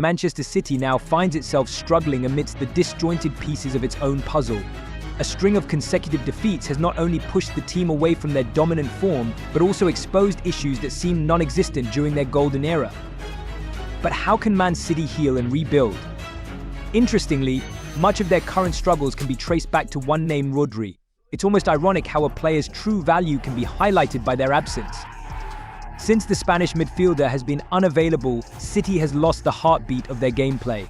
Manchester City now finds itself struggling amidst the disjointed pieces of its own puzzle. A string of consecutive defeats has not only pushed the team away from their dominant form, but also exposed issues that seemed non-existent during their golden era. But how can Man City heal and rebuild? Interestingly, much of their current struggles can be traced back to one name, Rodri. It's almost ironic how a player's true value can be highlighted by their absence. Since the Spanish midfielder has been unavailable, City has lost the heartbeat of their gameplay.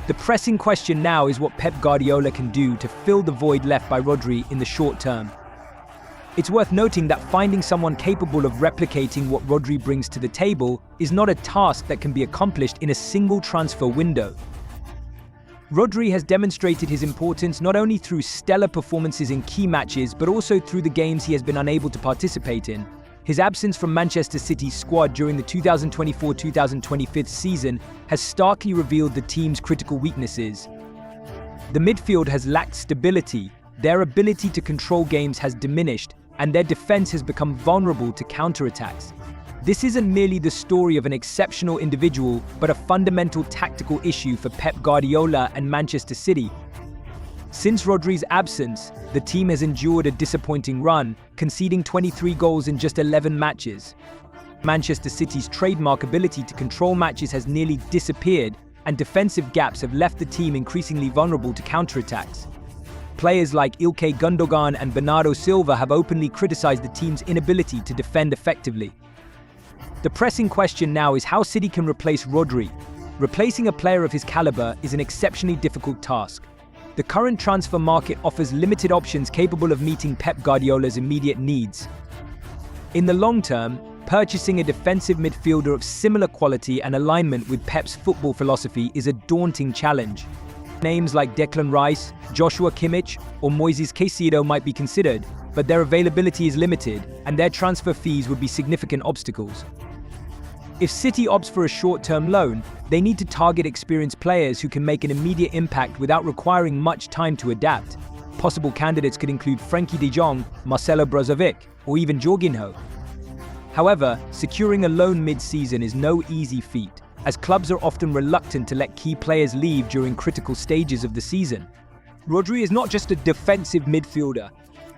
The pressing question now is what Pep Guardiola can do to fill the void left by Rodri in the short term. It's worth noting that finding someone capable of replicating what Rodri brings to the table is not a task that can be accomplished in a single transfer window. Rodri has demonstrated his importance not only through stellar performances in key matches, but also through the games he has been unable to participate in. His absence from Manchester City's squad during the 2024-2025 season has starkly revealed the team's critical weaknesses. The midfield has lacked stability, their ability to control games has diminished, and their defense has become vulnerable to counterattacks. This isn't merely the story of an exceptional individual, but a fundamental tactical issue for Pep Guardiola and Manchester City. Since Rodri's absence, the team has endured a disappointing run, conceding 23 goals in just 11 matches. Manchester City's trademark ability to control matches has nearly disappeared, and defensive gaps have left the team increasingly vulnerable to counterattacks. Players like Ilkay Gundogan and Bernardo Silva have openly criticized the team's inability to defend effectively. The pressing question now is how City can replace Rodri. Replacing a player of his caliber is an exceptionally difficult task. The current transfer market offers limited options capable of meeting Pep Guardiola's immediate needs. In the long term, purchasing a defensive midfielder of similar quality and alignment with Pep's football philosophy is a daunting challenge. Names like Declan Rice, Joshua Kimmich, or Moises Caicedo might be considered, but their availability is limited, and their transfer fees would be significant obstacles. If City opts for a short-term loan, they need to target experienced players who can make an immediate impact without requiring much time to adapt. Possible candidates could include Frenkie de Jong, Marcelo Brozovic, or even Jorginho. However, securing a loan mid-season is no easy feat, as clubs are often reluctant to let key players leave during critical stages of the season. Rodri is not just a defensive midfielder.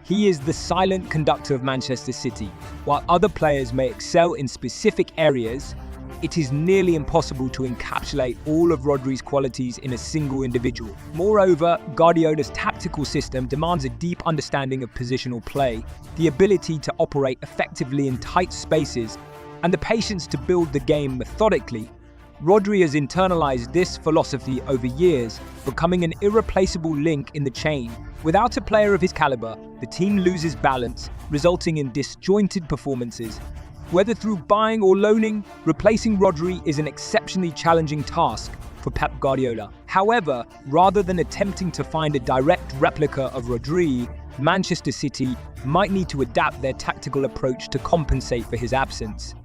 He is the silent conductor of Manchester City. While other players may excel in specific areas, it is nearly impossible to encapsulate all of Rodri's qualities in a single individual. Moreover, Guardiola's tactical system demands a deep understanding of positional play, the ability to operate effectively in tight spaces, and the patience to build the game methodically. Rodri has internalized this philosophy over years, becoming an irreplaceable link in the chain. Without a player of his caliber, the team loses balance, resulting in disjointed performances. Whether through buying or loaning, replacing Rodri is an exceptionally challenging task for Pep Guardiola. However, rather than attempting to find a direct replica of Rodri, Manchester City might need to adapt their tactical approach to compensate for his absence.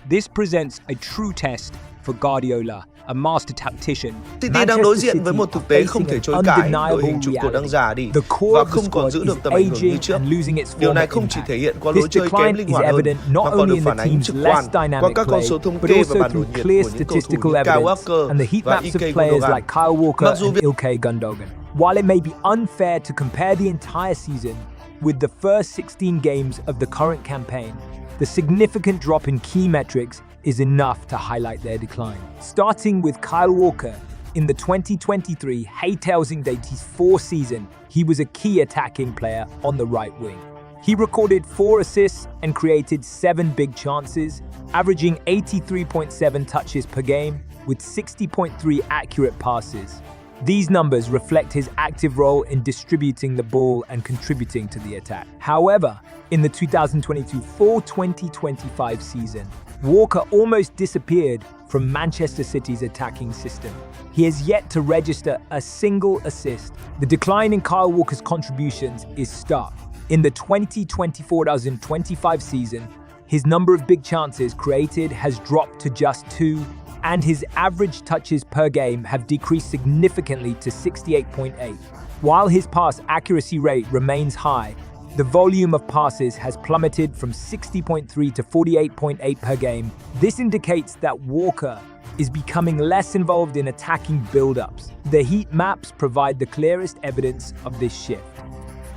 This presents a true test for Guardiola, a master tactician. City đang đối diện với một thực tế không thể chối cãi, đội hình trụ cột đang già đi và không còn giữ được tầm ảnh hưởng như trước. Điều này không chỉ thể hiện qua lối chơi kém linh hoạt hơn, mà còn được phản ánh trực quan qua các con số thống kê và bản đồ nhiệt của những cầu thủ như Kyle Walker và Ilkay Gundogan. While it may be unfair to compare the entire season with the first 16 games of the current campaign, the significant drop in key metrics is enough to highlight their decline. Starting with Kyle Walker, in the 2023-84 season, he was a key attacking player on the right wing. He recorded 4 assists and created 7 big chances, averaging 83.7 touches per game with 60.3 accurate passes. These numbers reflect his active role in distributing the ball and contributing to the attack. However, in the 2024-2025 season, Walker almost disappeared from Manchester City's attacking system. He has yet to register a single assist. The decline in Kyle Walker's contributions is stark. In the 2024-2025 season, his number of big chances created has dropped to just 2, and his average touches per game have decreased significantly to 68.8. While his pass accuracy rate remains high, The volume of passes has plummeted from 60.3 to 48.8 per game. This indicates that Walker is becoming less involved in attacking build-ups. The heat maps provide the clearest evidence of this shift.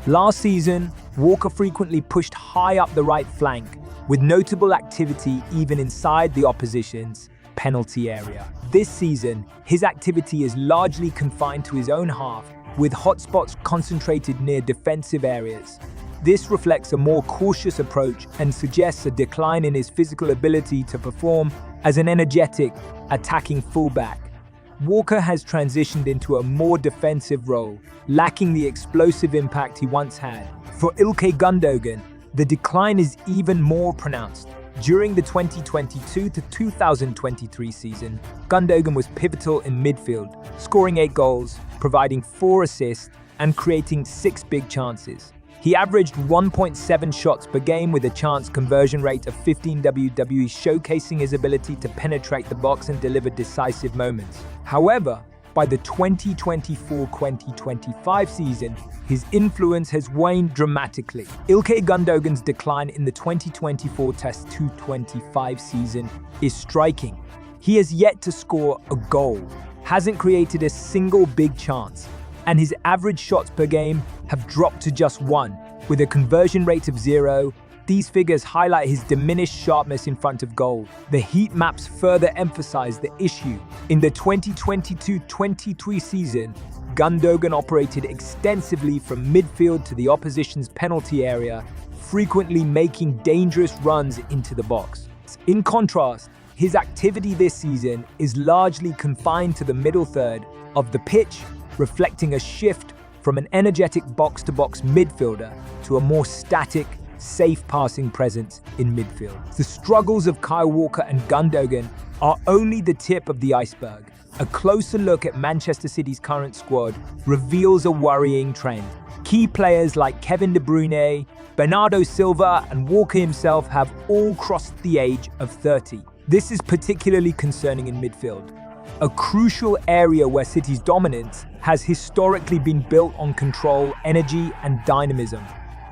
Last season, Walker frequently pushed high up the right flank, with notable activity even inside the opposition's penalty area. This season, his activity is largely confined to his own half, with hotspots concentrated near defensive areas. This reflects a more cautious approach and suggests a decline in his physical ability to perform as an energetic, attacking fullback. Walker has transitioned into a more defensive role, lacking the explosive impact he once had. For Ilkay Gundogan, the decline is even more pronounced. During the 2022 to 2023 season, Gundogan was pivotal in midfield, scoring 8 goals, providing 4 assists, and creating 6 big chances. He averaged 1.7 shots per game with a chance conversion rate of 15 WWE, showcasing his ability to penetrate the box and deliver decisive moments. However, by the 2024-2025 season, his influence has waned dramatically. Ilkay Gundogan's decline in the 2024-25 season is striking. He has yet to score a goal, hasn't created a single big chance, and his average shots per game have dropped to just 1, with a conversion rate of 0. These figures highlight his diminished sharpness in front of goal. The heat maps further emphasize the issue. In the 2022-23 season, Gundogan operated extensively from midfield to the opposition's penalty area, frequently making dangerous runs into the box. In contrast, his activity this season is largely confined to the middle third of the pitch, reflecting a shift from an energetic box-to-box midfielder to a more static, safe passing presence in midfield. The struggles of Kyle Walker and Gundogan are only the tip of the iceberg. A closer look at Manchester City's current squad reveals a worrying trend. Key players like Kevin De Bruyne, Bernardo Silva, and Walker himself have all crossed the age of 30. This is particularly concerning in midfield, a crucial area where City's dominance has historically been built on control, energy, and dynamism.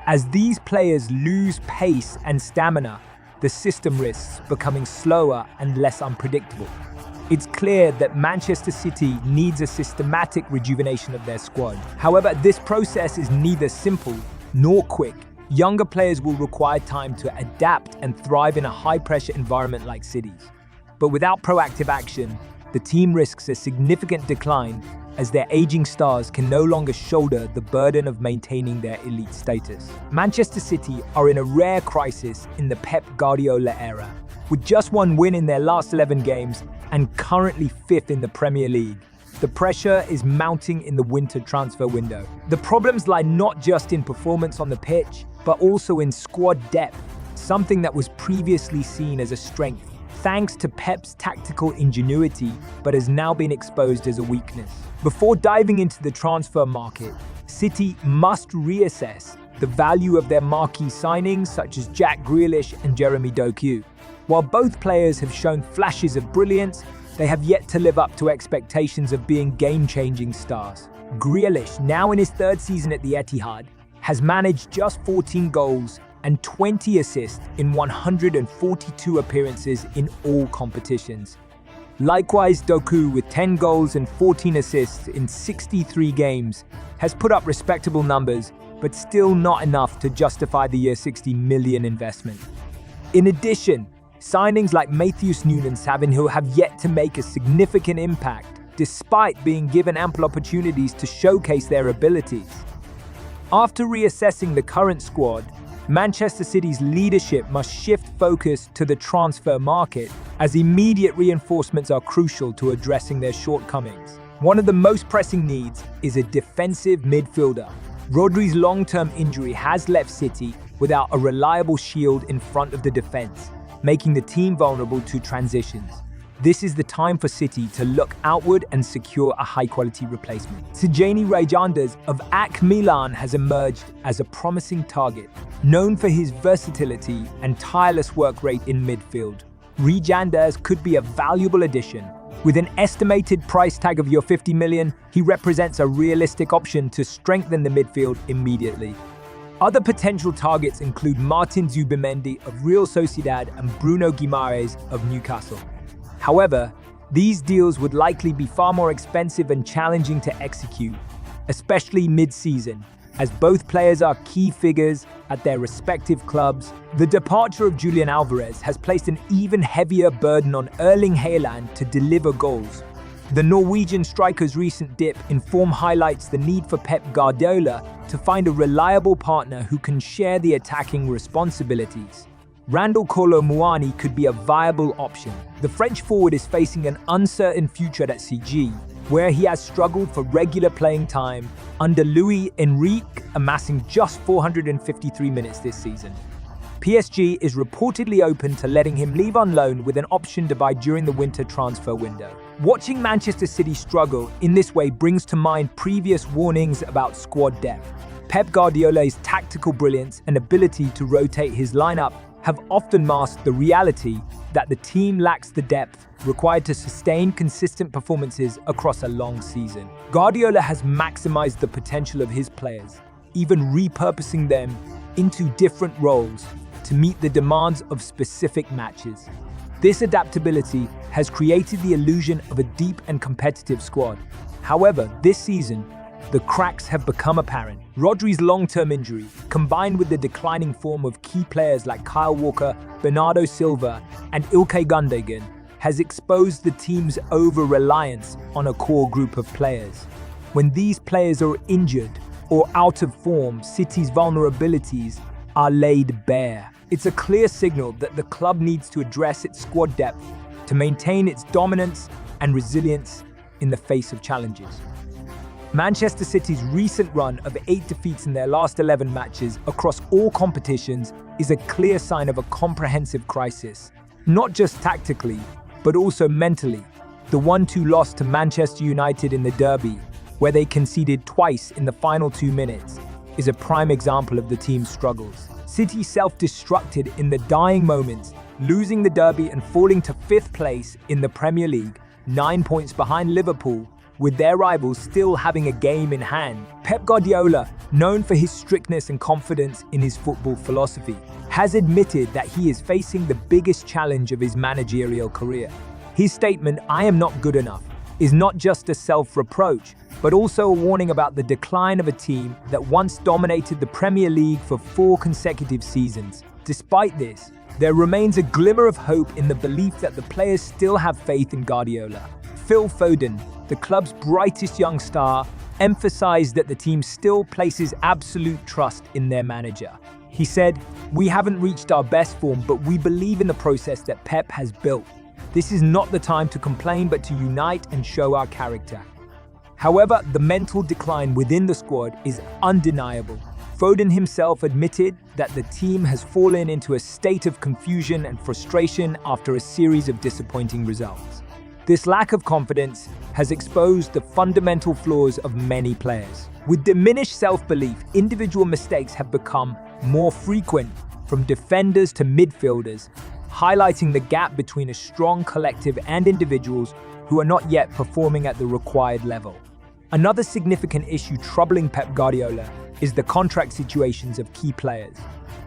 As these players lose pace and stamina, the system risks becoming slower and less unpredictable. It's clear that Manchester City needs a systematic rejuvenation of their squad. However, this process is neither simple nor quick. Younger players will require time to adapt and thrive in a high-pressure environment like City's. But without proactive action, the team risks a significant decline as their aging stars can no longer shoulder the burden of maintaining their elite status. Manchester City are in a rare crisis in the Pep Guardiola era, with just 1 win in their last 11 games and currently 5th in the Premier League. The pressure is mounting in the winter transfer window. The problems lie not just in performance on the pitch, but also in squad depth, something that was previously seen as a strength, thanks to Pep's tactical ingenuity, but has now been exposed as a weakness. Before diving into the transfer market, City must reassess the value of their marquee signings such as Jack Grealish and Jeremy Doku. While both players have shown flashes of brilliance, they have yet to live up to expectations of being game-changing stars. Grealish, now in his 3rd season at the Etihad, has managed just 14 goals and 20 assists in 142 appearances in all competitions. Likewise, Doku, with 10 goals and 14 assists in 63 games, has put up respectable numbers, but still not enough to justify the year 60 million investment. In addition, signings like Matheus Nunes and Savinho have yet to make a significant impact, despite being given ample opportunities to showcase their abilities. After reassessing the current squad, Manchester City's leadership must shift focus to the transfer market, as immediate reinforcements are crucial to addressing their shortcomings. One of the most pressing needs is a defensive midfielder. Rodri's long-term injury has left City without a reliable shield in front of the defense, making the team vulnerable to transitions. This is the time for City to look outward and secure a high-quality replacement. Tijani Reijnders of AC Milan has emerged as a promising target, known for his versatility and tireless work rate in midfield. Reijnders could be a valuable addition. With an estimated price tag of €50 million, he represents a realistic option to strengthen the midfield immediately. Other potential targets include Martin Zubimendi of Real Sociedad and Bruno Guimaraes of Newcastle. However, these deals would likely be far more expensive and challenging to execute, especially mid-season, as both players are key figures at their respective clubs. The departure of Julian Alvarez has placed an even heavier burden on Erling Haaland to deliver goals. The Norwegian striker's recent dip in form highlights the need for Pep Guardiola to find a reliable partner who can share the attacking responsibilities. Randal Kolo Muani could be a viable option. The French forward is facing an uncertain future at CG, where he has struggled for regular playing time under Luis Enrique, amassing just 453 minutes this season. PSG is reportedly open to letting him leave on loan with an option to buy during the winter transfer window. Watching Manchester City struggle in this way brings to mind previous warnings about squad depth. Pep Guardiola's tactical brilliance and ability to rotate his lineup have often masked the reality that the team lacks the depth required to sustain consistent performances across a long season. Guardiola has maximized the potential of his players, even repurposing them into different roles to meet the demands of specific matches. This adaptability has created the illusion of a deep and competitive squad. However, this season, the cracks have become apparent. Rodri's long-term injury, combined with the declining form of key players like Kyle Walker, Bernardo Silva, and Ilkay Gundogan, has exposed the team's over-reliance on a core group of players. When these players are injured or out of form, City's vulnerabilities are laid bare. It's a clear signal that the club needs to address its squad depth to maintain its dominance and resilience in the face of challenges. Manchester City's recent run of 8 defeats in their last 11 matches across all competitions is a clear sign of a comprehensive crisis, not just tactically, but also mentally. The 1-2 loss to Manchester United in the derby, where they conceded twice in the final 2 minutes, is a prime example of the team's struggles. City self-destructed in the dying moments, losing the derby and falling to 5th place in the Premier League, 9 points behind Liverpool, with their rivals still having a game in hand. Pep Guardiola, known for his strictness and confidence in his football philosophy, has admitted that he is facing the biggest challenge of his managerial career. His statement, "I am not good enough," is not just a self-reproach, but also a warning about the decline of a team that once dominated the Premier League for 4 consecutive seasons. Despite this, there remains a glimmer of hope in the belief that the players still have faith in Guardiola. Phil Foden, the club's brightest young star, emphasized that the team still places absolute trust in their manager. He said, "We haven't reached our best form, but we believe in the process that Pep has built. This is not the time to complain, but to unite and show our character." However, the mental decline within the squad is undeniable. Foden himself admitted that the team has fallen into a state of confusion and frustration after a series of disappointing results. This lack of confidence has exposed the fundamental flaws of many players. With diminished self-belief, individual mistakes have become more frequent, from defenders to midfielders, highlighting the gap between a strong collective and individuals who are not yet performing at the required level. Another significant issue troubling Pep Guardiola is the contract situations of key players.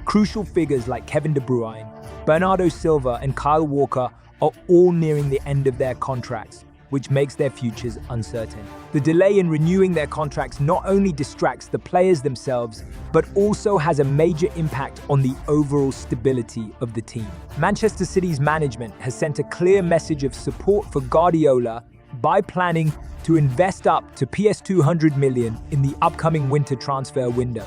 Crucial figures like Kevin De Bruyne, Bernardo Silva, and Kyle Walker are all nearing the end of their contracts, which makes their futures uncertain. The delay in renewing their contracts not only distracts the players themselves, but also has a major impact on the overall stability of the team. Manchester City's management has sent a clear message of support for Guardiola by planning to invest up to PS 200 million in the upcoming winter transfer window.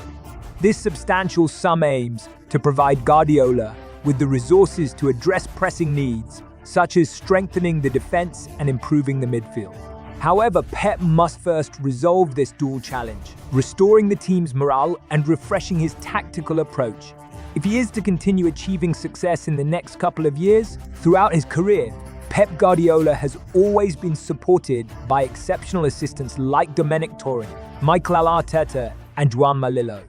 This substantial sum aims to provide Guardiola with the resources to address pressing needs, such as strengthening the defense and improving the midfield. However, Pep must first resolve this dual challenge, restoring the team's morale and refreshing his tactical approach. If he is to continue achieving success in the next couple of years, throughout his career, Pep Guardiola has always been supported by exceptional assistants like Domenic Torrent, Mikel Arteta, and João Malillo.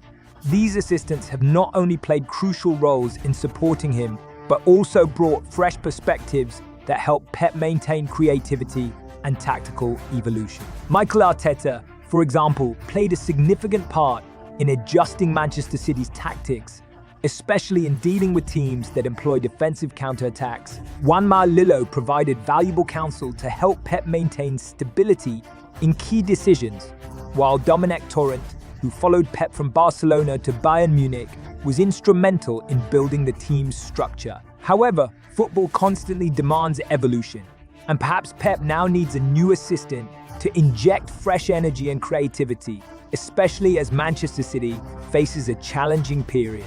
These assistants have not only played crucial roles in supporting him, but also brought fresh perspectives that help Pep maintain creativity and tactical evolution. Mikel Arteta, for example, played a significant part in adjusting Manchester City's tactics, especially in dealing with teams that employ defensive counterattacks. Juanma Lillo provided valuable counsel to help Pep maintain stability in key decisions, while Dominic Torrent, who followed Pep from Barcelona to Bayern Munich, was instrumental in building the team's structure. However, football constantly demands evolution, and perhaps Pep now needs a new assistant to inject fresh energy and creativity, especially as Manchester City faces a challenging period.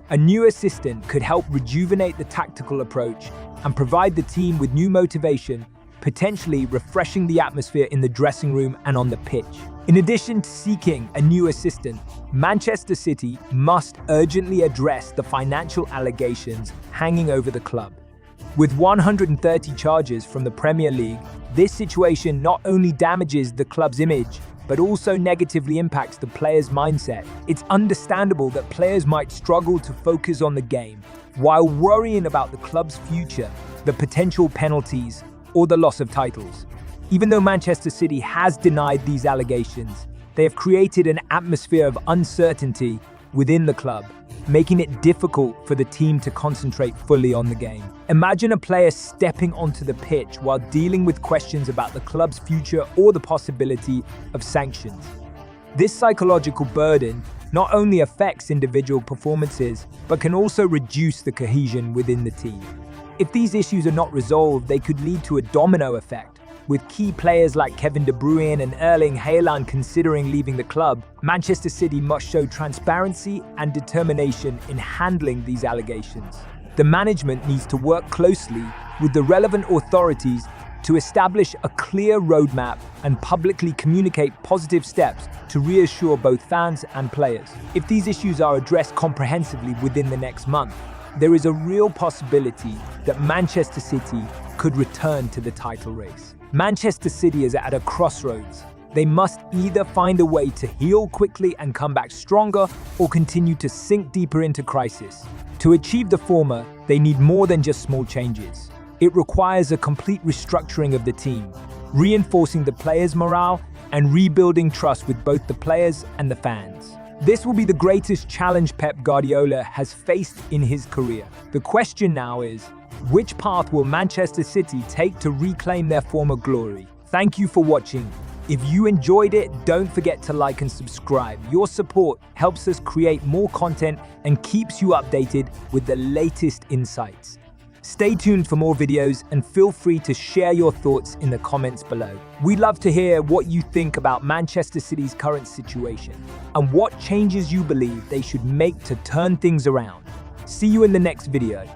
A new assistant could help rejuvenate the tactical approach and provide the team with new motivation, potentially refreshing the atmosphere in the dressing room and on the pitch. In addition to seeking a new assistant, Manchester City must urgently address the financial allegations hanging over the club. With 130 charges from the Premier League, this situation not only damages the club's image, but also negatively impacts the players' mindset. It's understandable that players might struggle to focus on the game while worrying about the club's future, the potential penalties, or the loss of titles. Even though Manchester City has denied these allegations, they have created an atmosphere of uncertainty within the club, making it difficult for the team to concentrate fully on the game. Imagine a player stepping onto the pitch while dealing with questions about the club's future or the possibility of sanctions. This psychological burden not only affects individual performances, but can also reduce the cohesion within the team. If these issues are not resolved, they could lead to a domino effect. With key players like Kevin De Bruyne and Erling Haaland considering leaving the club, Manchester City must show transparency and determination in handling these allegations. The management needs to work closely with the relevant authorities to establish a clear roadmap and publicly communicate positive steps to reassure both fans and players. If these issues are addressed comprehensively within the next month, there is a real possibility that Manchester City could return to the title race. Manchester City is at a crossroads. They must either find a way to heal quickly and come back stronger, or continue to sink deeper into crisis. To achieve the former, they need more than just small changes. It requires a complete restructuring of the team, reinforcing the players' morale and rebuilding trust with both the players and the fans. This will be the greatest challenge Pep Guardiola has faced in his career. The question now is, which path will Manchester City take to reclaim their former glory? Thank you for watching. If you enjoyed it, don't forget to like and subscribe. Your support helps us create more content and keeps you updated with the latest insights. Stay tuned for more videos and feel free to share your thoughts in the comments below. We'd love to hear what you think about Manchester City's current situation and what changes you believe they should make to turn things around. See you in the next video.